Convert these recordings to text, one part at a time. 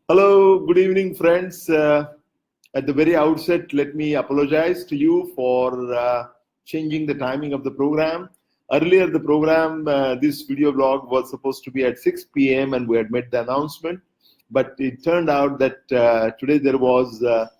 Hello, good evening, friends. At the very outset, let me apologize to you for changing the timing of the program. Earlier, the program, this video blog was supposed to be at 6 p.m. and we had made the announcement. But it turned out that today there was a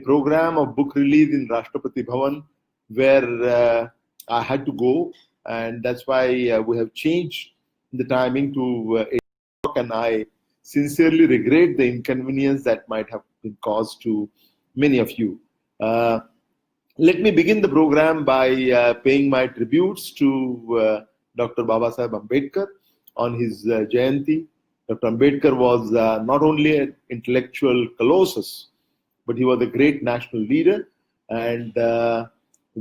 program of book release in Rashtrapati Bhavan where I had to go. And that's why we have changed the timing to 8 o'clock, and I sincerely regret the inconvenience that might have been caused to many of you. Let me begin the program by paying my tributes to Dr. Babasaheb Ambedkar on his Jayanti. Dr. Ambedkar was not only an intellectual colossus, but he was a great national leader and a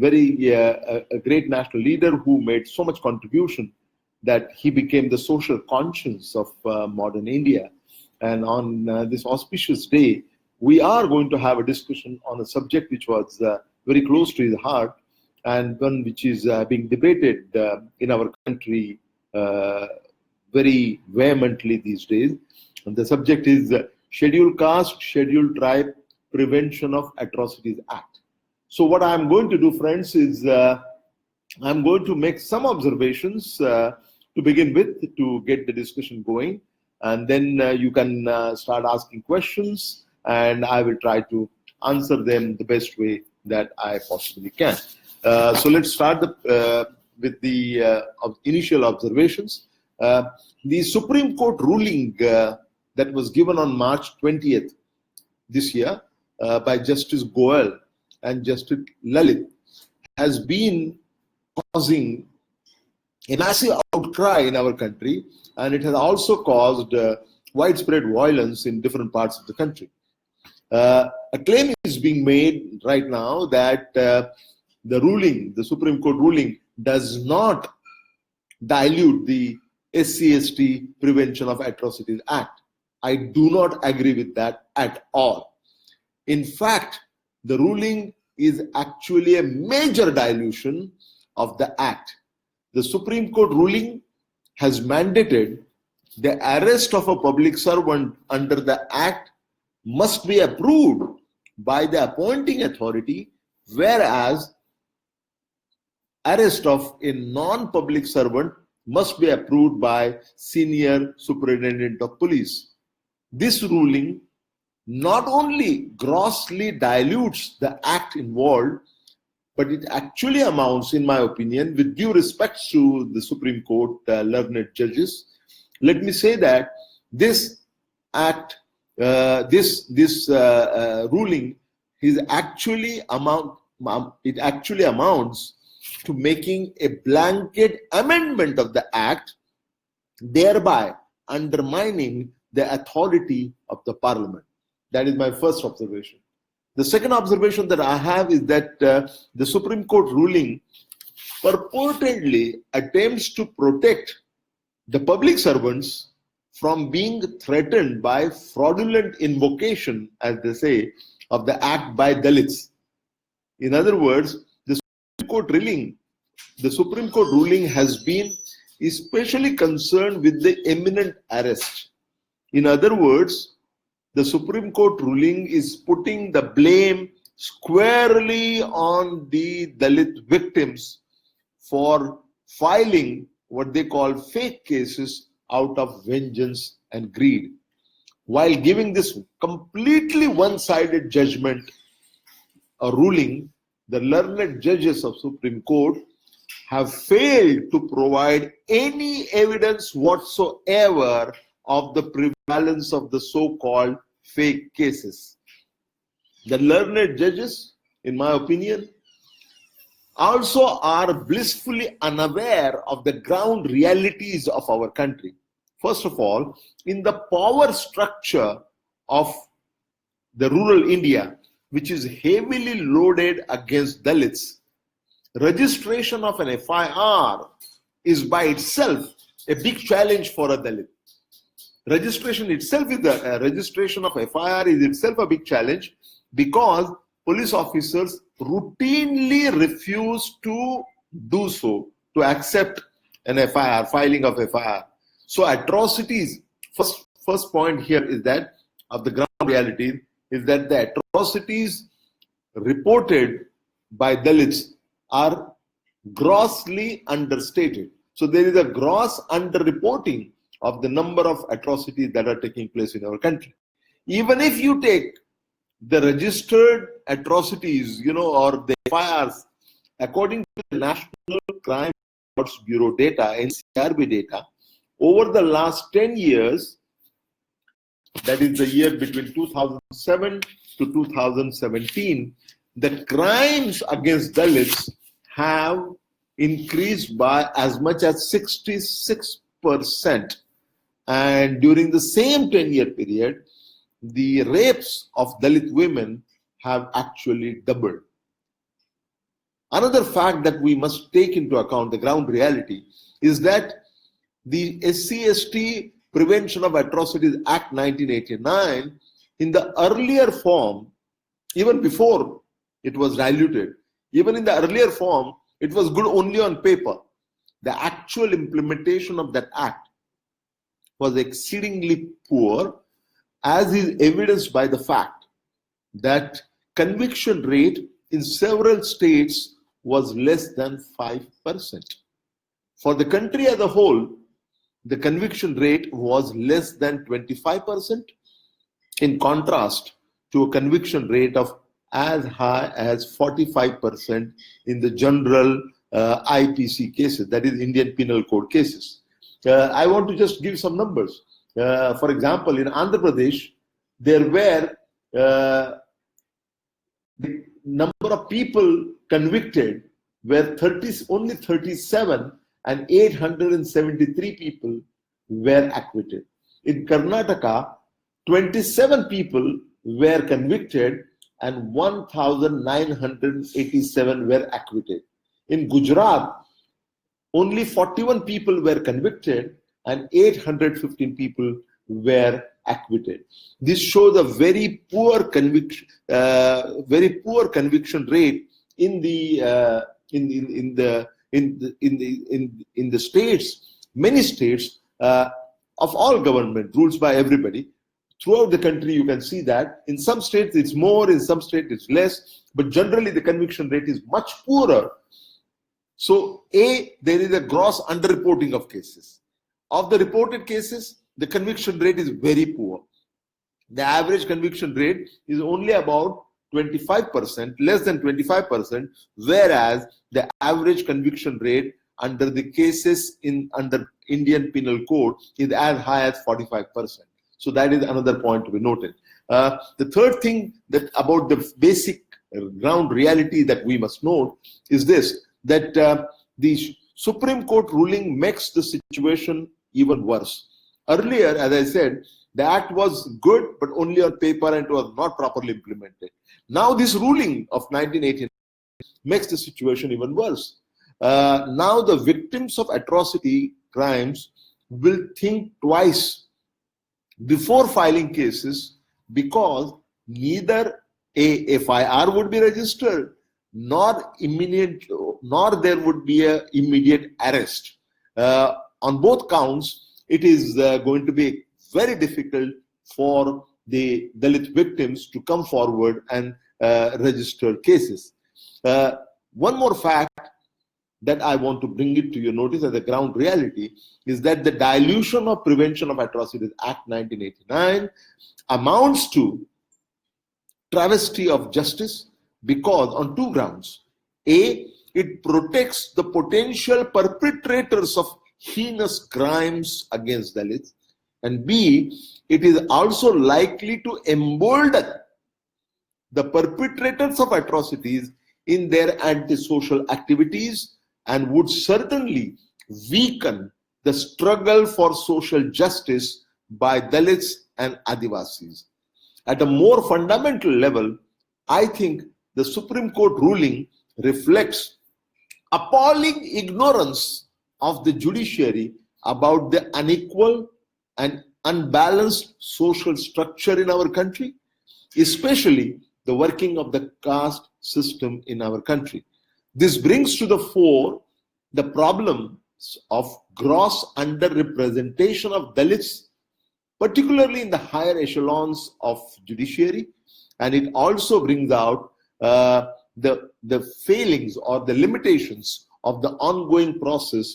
great national leader who made so much contribution that he became the social conscience of modern India. And on this auspicious day, we are going to have a discussion on a subject which was very close to his heart and one which is being debated in our country very vehemently these days. And the subject is Scheduled Caste, Scheduled Tribe Prevention of Atrocities Act. So what I'm going to do, friends, is I'm going to make some observations to begin with to get the discussion going. And then you can start asking questions and I will try to answer them the best way that I possibly can. So let's start with the initial observations. The Supreme Court ruling that was given on March 20th this year by Justice Goel and Justice Lalit has been causing a massive outcry in our country, and it has also caused widespread violence in different parts of the country. A claim is being made right now that the Supreme Court ruling, does not dilute the SC/ST Prevention of Atrocities Act. I do not agree with that at all. In fact, the ruling is actually a major dilution of the act. The Supreme Court ruling has mandated the arrest of a public servant under the act must be approved by the appointing authority, whereas arrest of a non-public servant must be approved by senior superintendent of police. This ruling not only grossly dilutes the act involved, but it actually amounts, in my opinion, with due respect to the Supreme Court learned judges, let me say that this act, ruling is actually amounts to making a blanket amendment of the act, thereby undermining the authority of the Parliament. That is my first observation. The second observation that I have is that the Supreme Court ruling purportedly attempts to protect the public servants from being threatened by fraudulent invocation, as they say, of the act by Dalits. In other words, the Supreme Court ruling has been especially concerned with the imminent arrest. In other words, the Supreme Court ruling is putting the blame squarely on the Dalit victims for filing what they call fake cases out of vengeance and greed. While giving this completely one-sided judgment or ruling, the learned judges of Supreme Court have failed to provide any evidence whatsoever of the prevalence of the so-called fake cases. The learned judges, in my opinion, also are blissfully unaware of the ground realities of our country. First of all, in the power structure of the rural India, which is heavily loaded against Dalits, registration of an FIR is by itself a big challenge for a Dalit. Registration of FIR is itself a big challenge because police officers routinely refuse to do so, to accept an FIR, filing of FIR. So atrocities, first point here is that of the ground reality is that the atrocities reported by Dalits are grossly understated. So there is a gross underreporting of the number of atrocities that are taking place in our country. Even if you take the registered atrocities, or the FIRs, according to the National Crime Records Bureau data, NCRB data, over the last 10 years, that is the year between 2007 to 2017, the crimes against Dalits have increased by as much as 66%. And during the same 10-year period, the rapes of Dalit women have actually doubled. Another fact that we must take into account, the ground reality, is that the SC/ST Prevention of Atrocities Act 1989, in the earlier form, even before it was diluted, even in the earlier form, it was good only on paper. The actual implementation of that act was exceedingly poor, as is evidenced by the fact that conviction rate in several states was less than 5%. For the country as a whole, the conviction rate was less than 25%, in contrast to a conviction rate of as high as 45% in the general IPC cases, that is Indian Penal Code cases. I want to just give some numbers. For example, in Andhra Pradesh, there were the number of people convicted were only 37, and 873 people were acquitted. In Karnataka, 27 people were convicted and 1,987 were acquitted. In Gujarat, only 41 people were convicted and 815 people were acquitted. This shows a very poor conviction rate in the states, many states of all government, rules by everybody. Throughout the country, you can see that in some states it's more, in some states it's less, but generally the conviction rate is much poorer. So, there is a gross underreporting of cases. Of the reported cases, the conviction rate is very poor. The average conviction rate is only about 25%, less than 25%, whereas the average conviction rate under the cases under Indian Penal Code is as high as 45%. So that is another point to be noted. The third thing that about the basic ground reality that we must note is this, that the Supreme Court ruling makes the situation even worse. Earlier, as I said, the act was good, but only on paper and was not properly implemented. Now this ruling of 1989 makes the situation even worse. Now the victims of atrocity crimes will think twice before filing cases, because neither a FIR would be registered, nor there would be an immediate arrest. On both counts, it is going to be very difficult for the Dalit victims to come forward and register cases. One more fact that I want to bring it to your notice as a ground reality is that the Dilution of Prevention of Atrocities Act 1989 amounts to travesty of justice, because on two grounds. A, it protects the potential perpetrators of heinous crimes against Dalits, and B, it is also likely to embolden the perpetrators of atrocities in their antisocial activities, and would certainly weaken the struggle for social justice by Dalits and Adivasis. At a more fundamental level, I think the Supreme Court ruling reflects appalling ignorance of the judiciary about the unequal and unbalanced social structure in our country, especially the working of the caste system in our country. This brings to the fore the problems of gross underrepresentation of Dalits, particularly in the higher echelons of judiciary, and it also brings out the failings or the limitations of the ongoing process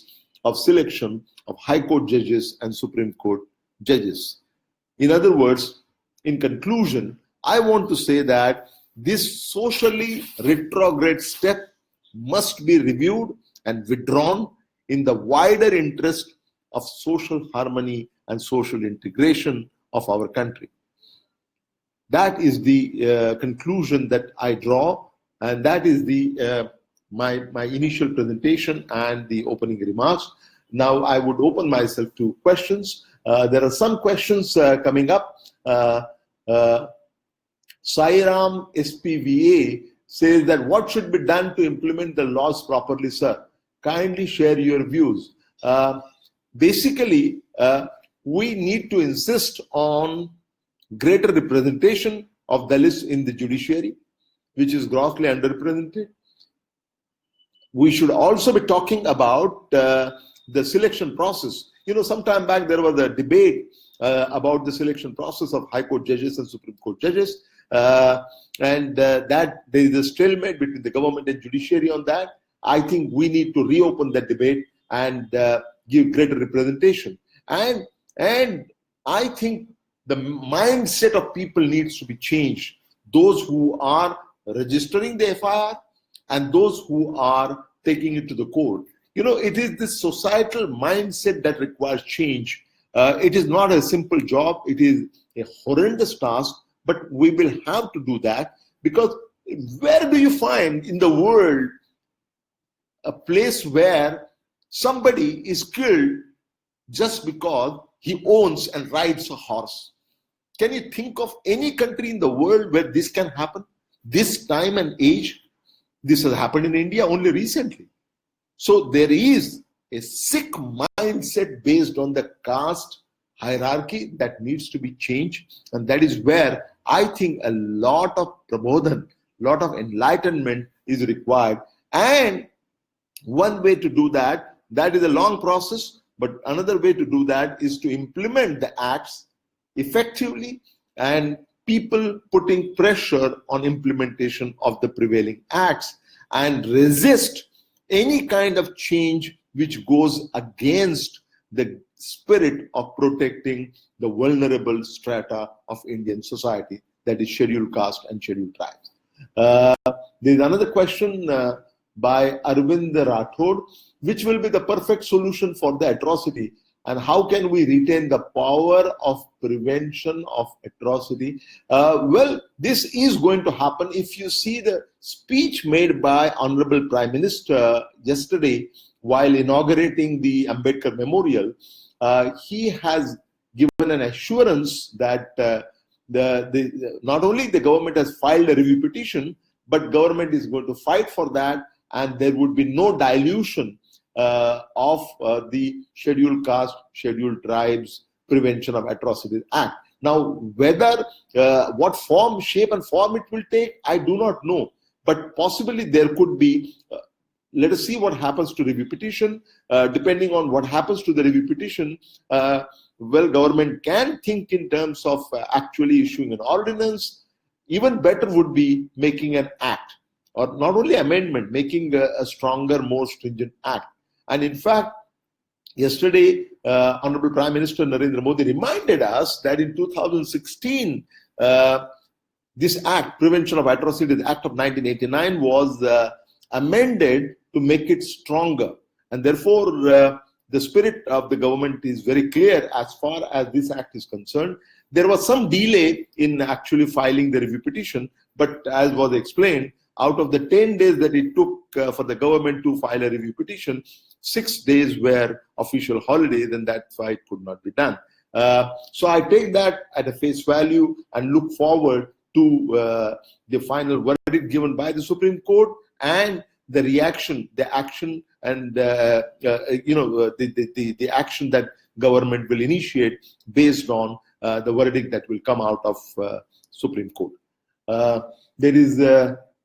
of selection of High Court judges and Supreme Court judges. In other words, in conclusion, I want to say that this socially retrograde step must be reviewed and withdrawn in the wider interest of social harmony and social integration of our country. That is the conclusion that I draw, and that is the my initial presentation and the opening remarks. Now I would open myself to questions. There are some questions coming up. Sairam SPVA says that what should be done to implement the laws properly, sir? Kindly share your views. Basically, we need to insist on greater representation of Dalits in the judiciary, which is grossly underrepresented. We should also be talking about the selection process. You know, some time back there was a debate about the selection process of High Court judges and Supreme Court judges, and that there is a stalemate between the government and judiciary on that. I think we need to reopen that debate and give greater representation. And I think the mindset of people needs to be changed. Those who are registering the FIR and those who are taking it to the court. You know, it is this societal mindset that requires change. It is not a simple job. It is a horrendous task, but we will have to do that, because where do you find in the world a place where somebody is killed just because he owns and rides a horse? Can you think of any country in the world where this can happen? This time and age, this has happened in India only recently. So there is a sick mindset based on the caste hierarchy that needs to be changed, and that is where I think a lot of prabodhan, lot of enlightenment is required. And one way to do that, that is a long process, but another way to do that is to implement the acts effectively, and people putting pressure on implementation of the prevailing acts, and resist any kind of change which goes against the spirit of protecting the vulnerable strata of Indian society, that is scheduled caste and scheduled tribes. There is another question by Arvind Rathod: which will be the perfect solution for the atrocity, and how can we retain the power of prevention of atrocity? Well, this is going to happen. If you see the speech made by Honorable Prime Minister yesterday while inaugurating the Ambedkar Memorial, he has given an assurance that not only the government has filed a review petition, but government is going to fight for that, and there would be no dilution of the Scheduled Caste, Scheduled Tribes Prevention of Atrocities Act. Now, whether, what form, shape and form it will take, I do not know. But possibly there could be, let us see what happens to review petition. Depending on what happens to the review petition, well, government can think in terms of actually issuing an ordinance. Even better would be making an act, or not only amendment, making a stronger, more stringent act. And in fact, yesterday, Honorable Prime Minister Narendra Modi reminded us that in 2016, this Act, Prevention of Atrocities Act of 1989, was amended to make it stronger. And therefore, the spirit of the government is very clear as far as this act is concerned. There was some delay in actually filing the review petition, but as was explained, out of the 10 days that it took for the government to file a review petition, 6 days were official holidays, and that's why it could not be done. So I take that at a face value and look forward to the final verdict given by the Supreme Court, and the reaction, the action, and the action that government will initiate based on the verdict that will come out of Supreme Court. There is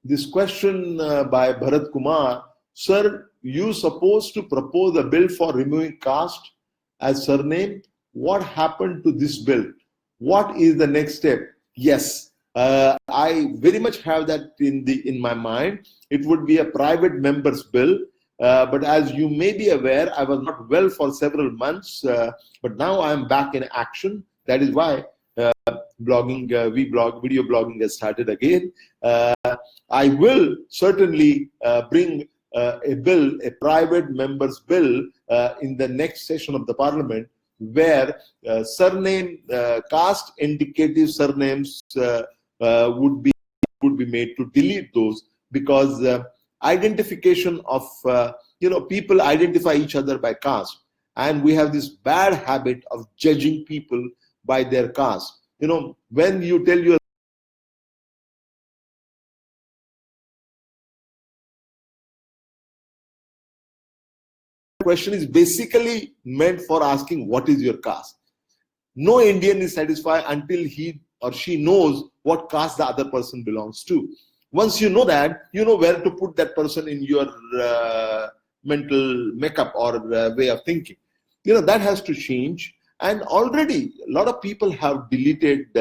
this question by Bharat Kumar: sir, you supposed to propose a bill for removing caste as surname. what happened to this bill? What is the next step? Yes, I very much have that in my mind. It would be a private member's bill. But as you may be aware, I was not well for several months, but now I am back in action. That is why blogging, video blogging has started again. I will certainly bring a bill, a private member's bill, in the next session of the parliament, where surname, caste indicative surnames would be made to delete those, because identification of people identify each other by caste, and we have this bad habit of judging people by their caste. When you tell your question is basically meant for asking what is your caste. No Indian is satisfied until he or she knows what caste the other person belongs to. Once you know that, you know where to put that person in your mental makeup or way of thinking. That has to change. And already a lot of people have deleted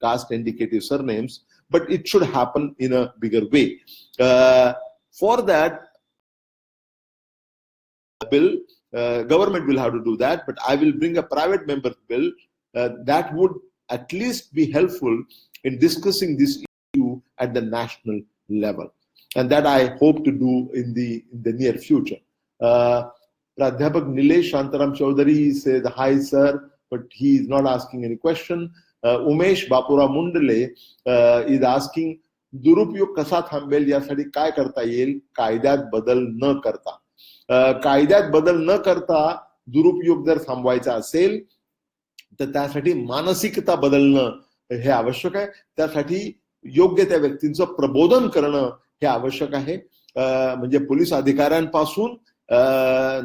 caste indicative surnames, but it should happen in a bigger way. For that bill, government will have to do that, but I will bring a private member bill that would at least be helpful in discussing this issue at the national level, and that I hope to do in the near future. Pradhyapak Nilesh Shantaram Chaudhary says, hi sir, but he is not asking any question. Umesh Bapura Mundale is asking, दुरुपयोग कसा थांबेल यासाठी काय करता येईल कायद्यात बदल न करता. कायद्यात बदल न करता दुरुपयोग जर थांबवायचा असेल तर त्यासाठी मानसिकता बदलणं हे आवश्यक आहे. त्यासाठी योग्य त्या व्यक्तींचं प्रबोधन करणं हे आवश्यक आहे. म्हणजे पोलीस अधिकाऱ्यांपासून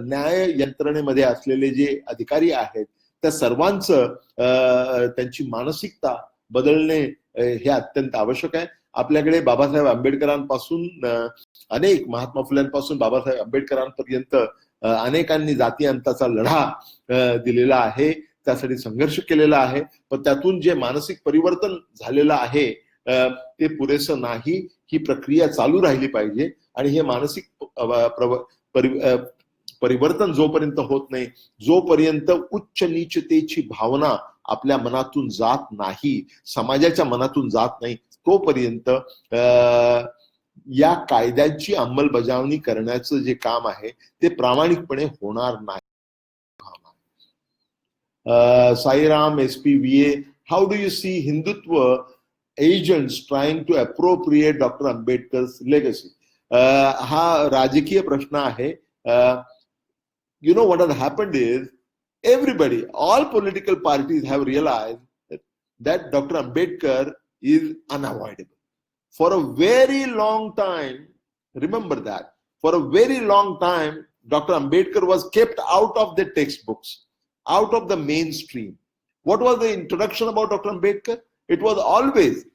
न्याय यंत्रणेमध्ये असलेले जे अधिकारी आहेत त्या सर्वांचं त्यांची मानसिकता बदलणे हे अत्यंत आवश्यक आहे. आपल्याकडे बाबासाहेब आंबेडकरांपासून अनेक महात्मा फुल्यांपासून बाबासाहेब आंबेडकरांपर्यंत अनेकांनी जाती अंताचा लढा दिलेला आहे, त्यासाठी संघर्ष केलेला आहे. पण त्यातून जे मानसिक परिवर्तन झालेलं आहे ते पुरेसं नाही. ही प्रक्रिया चालू राहिली पाहिजे आणि हे मानसिक परिवर्तन जोपर्यंत होत नाही, जोपर्यंत उच्च नीचतेची भावना आपल्या मनातून जात नाही, समाजाच्या मनातून जात नाही, तोपर्यंत या कायद्यांची अंमलबजावणी करण्याचं जे काम आहे ते प्रामाणिकपणे होणार नाही. Sairam SPVA, how do you see Hindutva agents trying to appropriate Dr. Ambedkar's legacy? हा राजकीय प्रश्न आहे. What has happened is everybody, all political parties have realized that Dr. Ambedkar is unavoidable. For a very long time, remember that, for a very long time, Dr. Ambedkar was kept out of the textbooks, out of the mainstream. What was the introduction about Dr. Ambedkar? It was always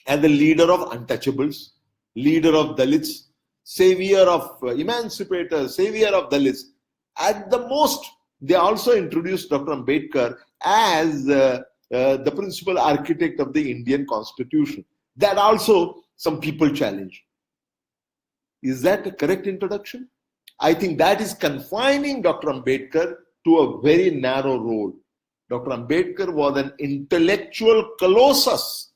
as the leader of untouchables, leader of Dalits, savior of emancipators, savior of Dalits. At the most, they also introduced Dr. Ambedkar as the principal architect of the Indian Constitution. That also some people challenge. Is that a correct introduction? I think that is confining Dr. Ambedkar to a very narrow role. Dr. Ambedkar was an intellectual colossus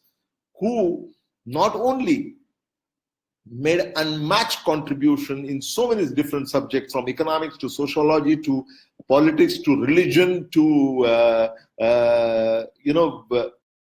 who not only made unmatched contribution in so many different subjects, from economics to sociology to politics to religion to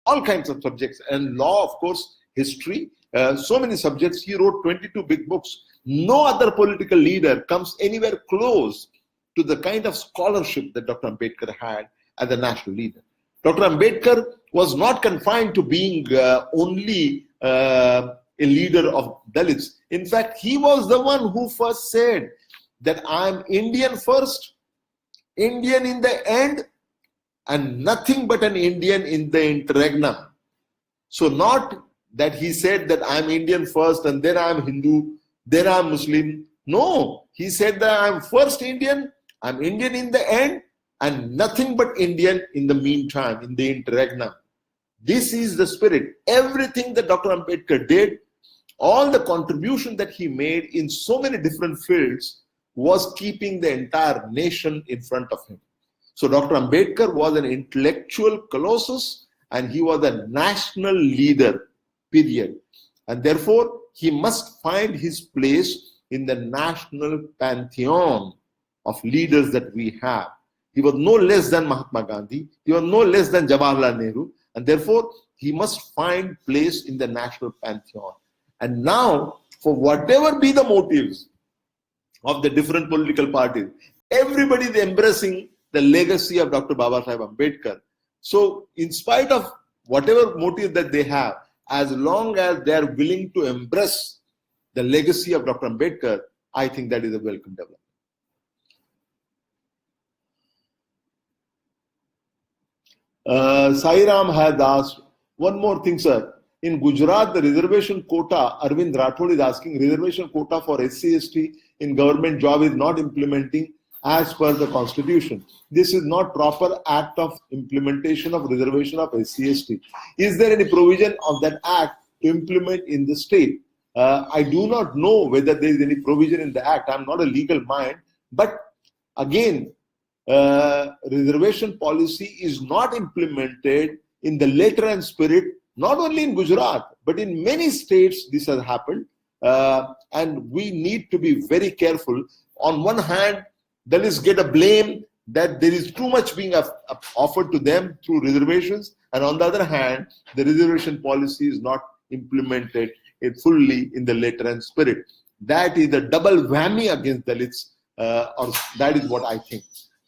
all kinds of subjects, and law, of course, history, so many subjects. He wrote 22 big books. No other political leader comes anywhere close to the kind of scholarship that Dr. Ambedkar had as a national leader. Dr. Ambedkar was not confined to being only a leader of Dalits. In fact, he was the one who first said that I am Indian first, Indian in the end, and nothing but an Indian in the interregnum. So not that he said that I am Indian first and then I am Hindu, then I am Muslim. No, he said that I am first Indian, I am Indian in the end, and nothing but Indian in the meantime, in the interregnum. This is the spirit. Everything that Dr. Ambedkar did, all the contribution that he made in so many different fields was keeping the entire nation in front of him. So Dr. Ambedkar was an intellectual colossus and he was a national leader, period. And therefore, he must find his place in the national pantheon of leaders that we have. He was no less than Mahatma Gandhi. He was no less than Jawaharlal Nehru. And therefore, he must find place in the national pantheon. And now, for whatever be the motives of the different political parties, everybody is embracing the legacy of Dr. Babasaheb Ambedkar. So, in spite of whatever motive that they have, as long as they are willing to embrace the legacy of Dr. Ambedkar, I think that is a welcome development. Sairam had asked, one more thing, sir. In Gujarat, the reservation quota, Arvind Rathod is asking, reservation quota for SC/ST in government job is not implementing as per the constitution. This is not proper act of implementation of reservation of SC/ST. Is there any provision of that act to implement in the state? I do not know whether there is any provision in the act. I'm not a legal mind. But again, reservation policy is not implemented in the letter and spirit, not only in Gujarat, but in many states this has happened. And we need to be very careful. On one hand, Dalits get a blame that there is too much being offered to them through reservations. And on the other hand, the reservation policy is not implemented fully in the letter and spirit. That is a double whammy against Dalits, or that is what I think.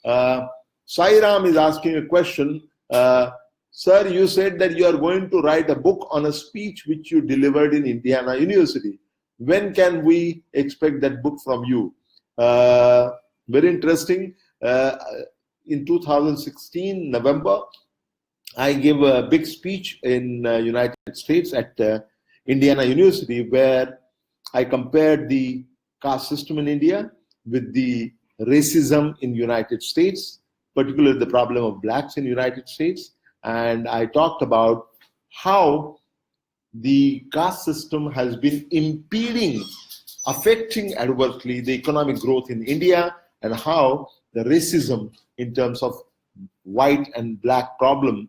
Sairam is asking a question. Sir, you said that you are going to write a book on a speech which you delivered in Indiana University. When can we expect that book from you? Very interesting. In 2016, November, I gave a big speech in United States at Indiana University where I compared the caste system in India with the racism in United States, particularly the problem of blacks in United States. And I talked about how the caste system has been impeding, affecting adversely the economic growth in India, and how the racism in terms of white and black problem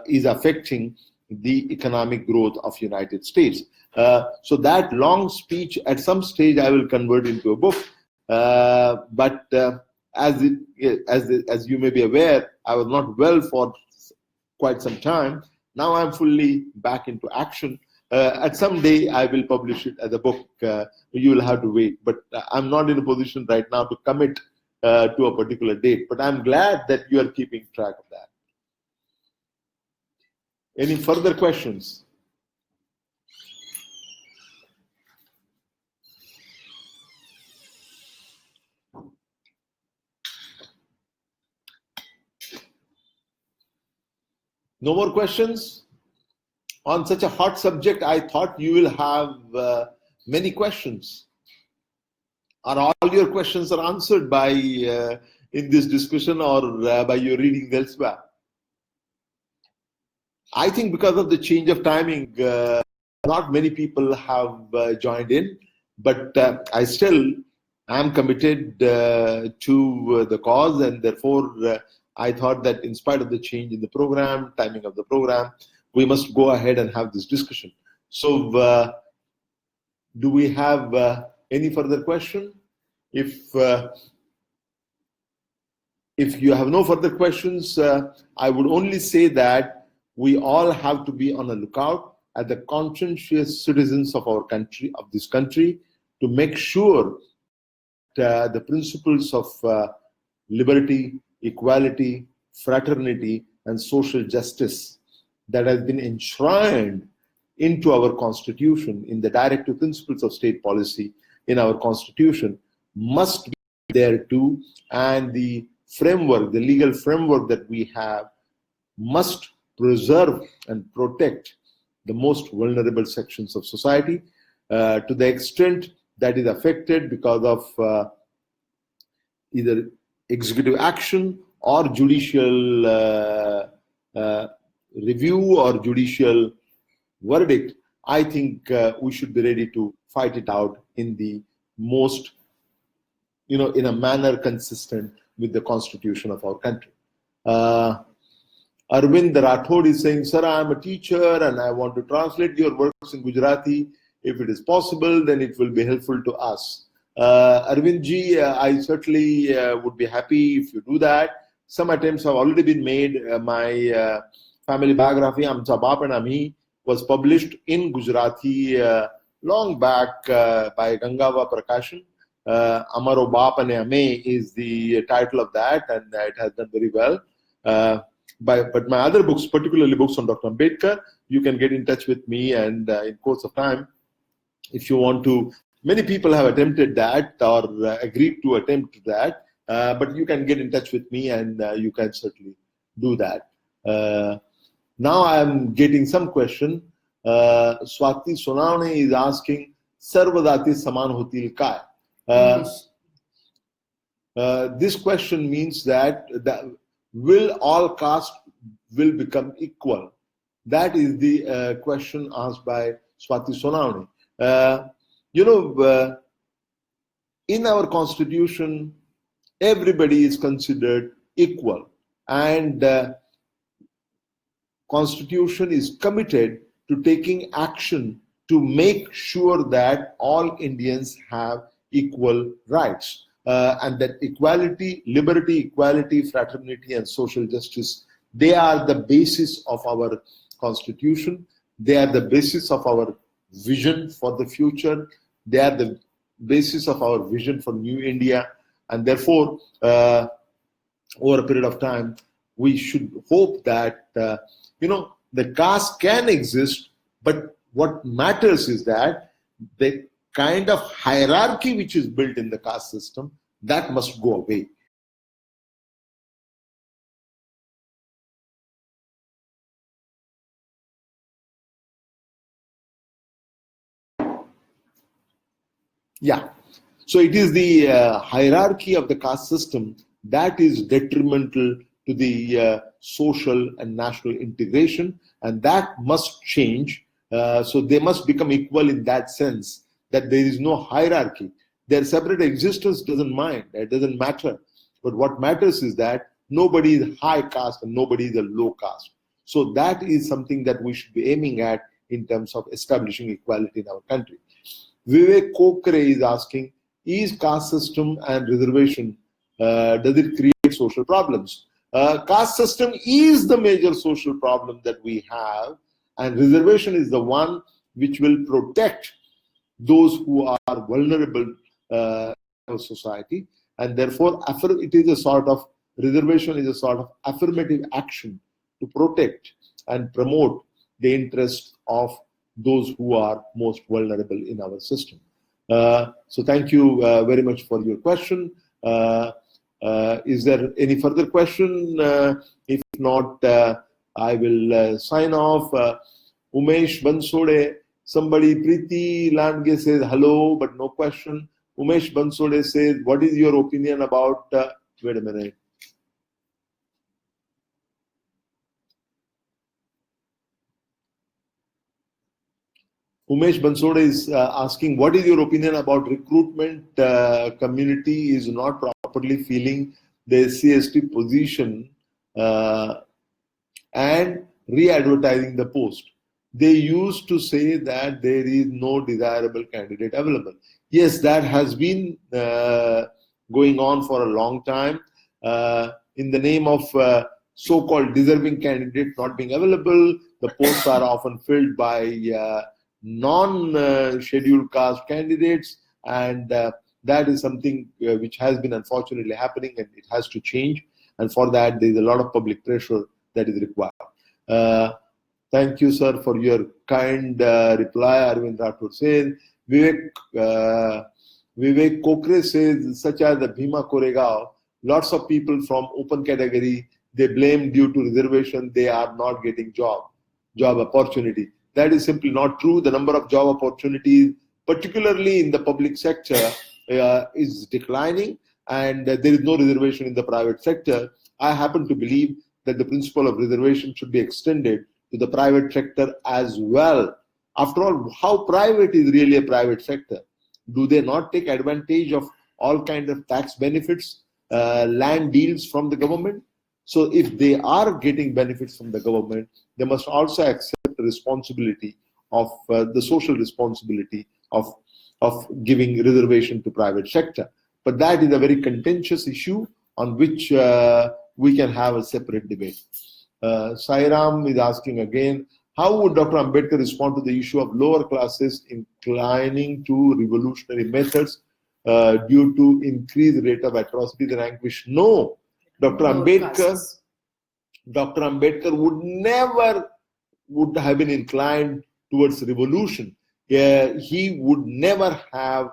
is affecting the economic growth of United States. So that long speech, at some stage, I will convert into a book. But as you may be aware, I was not well for quite some time. Now I'm fully back into action. At some day, I will publish it as a book. You will have to wait. But I'm not in a position right now to commit to a particular date. But I'm glad that you are keeping track of that. Any further questions? No more questions? On such a hot subject, I thought you will have many questions. Are all your questions are answered by in this discussion or by your reading elsewhere? I think because of the change of timing, not many people have joined in, but I still am committed to the cause, and therefore I thought that in spite of the change in the program, timing of the program, we must go ahead and have this discussion. So do we have any further question? If you have no further questions, I would only say that we all have to be on the lookout as the conscientious citizens of our country, of this country, to make sure that the principles of liberty, equality, fraternity, and social justice that has been enshrined into our constitution in the directive principles of state policy in our constitution must be there too, and the framework, the legal framework that we have must preserve and protect the most vulnerable sections of society to the extent that is affected because of either executive action or judicial review or judicial verdict, I think we should be ready to fight it out in the most, in a manner consistent with the constitution of our country. Arvind Rathod is saying, sir, I am a teacher and I want to translate your works in Gujarati. If it is possible, then it will be helpful to us. Arvind ji, I certainly would be happy if you do that. Some attempts have already been made. My family biography, Amcha Baap and Ami, was published in Gujarati long back by Gangava Prakashan. Amaro Baap and Ame is the title of that, and it has done very well. But my other books, particularly books on Dr. Ambedkar, you can get in touch with me, and in course of time, if you want to, many people have attempted that or agreed to attempt that, but you can get in touch with me and you can certainly do that. Now I'm getting some question. Swati Sonavane is asking, Sarvadati Saman Hotil Kai? This question means that will all caste will become equal? That is the question asked by Swati Sonavane. In our constitution, everybody is considered equal, and constitution is committed to taking action to make sure that all Indians have equal rights, and that equality, liberty, equality, fraternity, and social justice, they are the basis of our constitution. They are the basis of our vision for the future. They are the basis of our vision for New India. And therefore, over a period of time, we should hope that, the caste can exist, but what matters is that the kind of hierarchy which is built in the caste system, that must go away. Yeah. So it is the hierarchy of the caste system that is detrimental to the social and national integration, and that must change. So they must become equal in that sense, that there is no hierarchy. Their separate existence doesn't mind, it doesn't matter. But what matters is that nobody is high caste and nobody is a low caste. So that is something that we should be aiming at in terms of establishing equality in our country. Vivek Kokre is asking, is caste system and reservation, does it create social problems? Caste system is the major social problem that we have, and reservation is the one which will protect those who are vulnerable in society, and therefore it is a sort of, reservation is a sort of affirmative action to protect and promote the interests of those who are most vulnerable in our system. So thank you very much for your question. Is there any further question? If not, I will sign off. Umesh Bansode, somebody, Preeti Landge says hello, but no question. Umesh Bansode says, what is your opinion about, wait a minute. Umesh Bansode is asking, what is your opinion about recruitment community is not properly feeling the SC/ST position and re-advertising the post? They used to say that there is no desirable candidate available. Yes, that has been going on for a long time in the name of so-called deserving candidates not being available. The posts are often filled by non-scheduled caste candidates, and that is something which has been unfortunately happening, and it has to change. And for that, there is a lot of public pressure that is required. Thank you, sir, for your kind reply. Arvind Rathod says. Vivek Kokre says, such as the Bhima Koregaon, lots of people from open category, they blame due to reservation, they are not getting job opportunity. That is simply not true. The number of job opportunities, particularly in the public sector, is declining, and there is no reservation in the private sector. I happen to believe that the principle of reservation should be extended to the private sector as well. After all, how private is really a private sector? Do they not take advantage of all kinds of tax benefits, land deals from the government? So if they are getting benefits from the government, they must also accept the responsibility of the social responsibility of giving reservation to private sector. But that is a very contentious issue on which we can have a separate debate. Sairam is asking again, how would Dr. Ambedkar respond to the issue of lower classes inclining to revolutionary methods due to increased rate of atrocities and anguish? No, Dr. Ambedkar would have been inclined towards revolution. He would never have.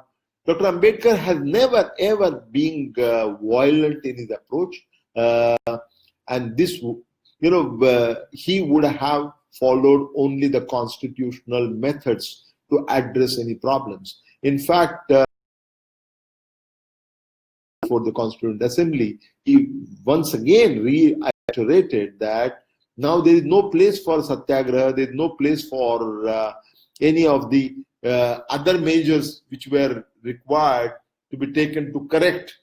Dr. Ambedkar has never ever been violent in his approach, and this, he would have followed only the constitutional methods to address any problems. In fact, for the Constituent Assembly, he once again reiterated that now there is no place for satyagraha, there is no place for any of the other measures which were required to be taken to correct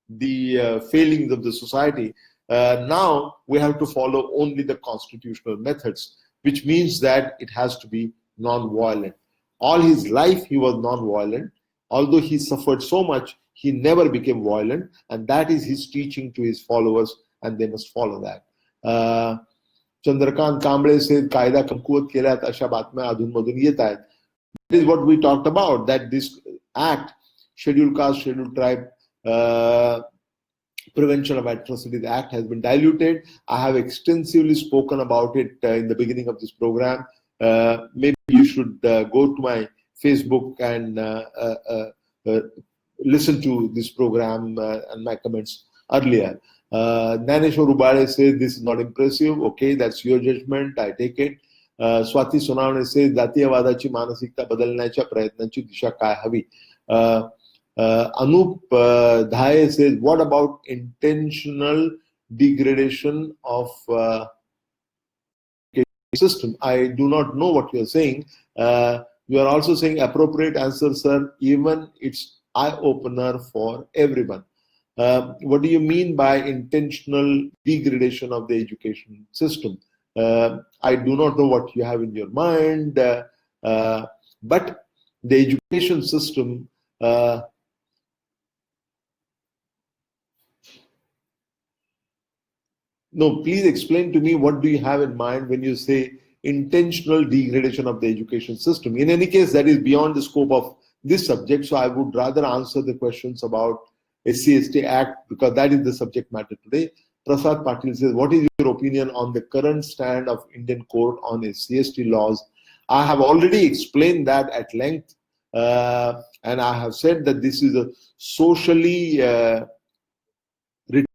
the failings of the society. Now we have to follow only the constitutional methods, which means that it has to be non-violent. All his life he was non-violent. Although he suffered so much, he never became violent, and that is his teaching to his followers, and they must follow that. Chandrakant Kamble said, "Kaida kamkuwat kelat asha batmaya adhun madhun yet आहेत." That is what we talked about, that this act, Scheduled Caste, Scheduled Tribe, Prevention of Atrocities Act, has been diluted. I have extensively spoken about it in the beginning of this program. Maybe you should go to my Facebook and listen to this program and my comments earlier. Naneshwar Ubade says this is not impressive. Okay, that's your judgment. I take it. Swati Sonavane says जातीयवादाची मानसिकता बदलण्याच्या प्रयत्नांची दिशा काय हवी. Anup Dhaye says, what about intentional degradation of system? I do not know what you are saying. You are also saying appropriate answer, sir. Even it's eye-opener for everyone. What do you mean by intentional degradation of the education system? I do not know what you have in your mind, but the education system no, please explain to me, what do you have in mind when you say intentional degradation of the education system? In any case, that is beyond the scope of this subject, so I would rather answer the questions about SC/ST Act, because that is the subject matter today. Prasad Patil says, what is your opinion on the current stand of Indian court on SC/ST laws? I have already explained that at length, and I have said that this is a socially